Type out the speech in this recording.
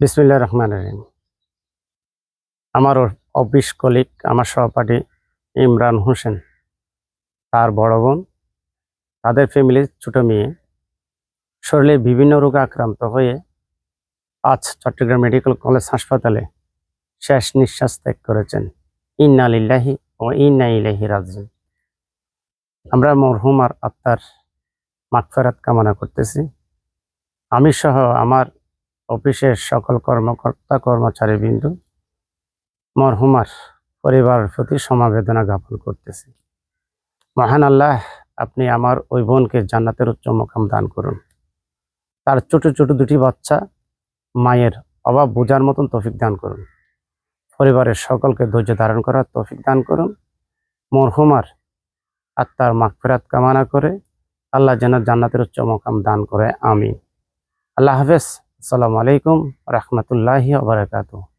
বিসমিল্লাহির রহমানির রহিম। আমার অফিস কলিগ, আমার সহপাঠী ইমরান হোসেন, তার বড় বোন, তাদের ফ্যামিলির ছোট মেয়ে শরীরে বিভিন্ন রোগে আক্রান্ত হয়ে আজ চট্টগ্রাম মেডিকেল কলেজ হাসপাতালে শেষ নিঃশ্বাস ত্যাগ করেছেন। ইন্না লিল্লাহি ওয়া ইন্না ইলাইহি রাজিউন। আমরা মরহুমার আত্মার মাগফিরাত কামনা করতেছি। আমি সহ আমার অফিসের সকল কর্মকর্তা কর্মচারীবৃন্দ মরহুমার পরিবারের প্রতি সমবেদনা জ্ঞাপন করতেছি। মহান আল্লাহ, আপনি আমার ওই বোনকে জান্নাতের উচ্চ মাকাম দান করুন। তার ছোট ছোট দুটি বাচ্চা মায়ের অভাব বোঝার মতন তৌফিক দান করুন। পরিবারের সকলকে ধৈর্য ধারণ করার তৌফিক দান করুন। মরহুমার আত্মার মাগফিরাত কামনা করে আল্লাহ যেন জান্নাতের উচ্চ মাকাম দান করে, আমিন। আল্লাহ হাফেজ। আসসালামু আলাইকুম রহমতুল্লাহি ওয়া বারাকাতুহু।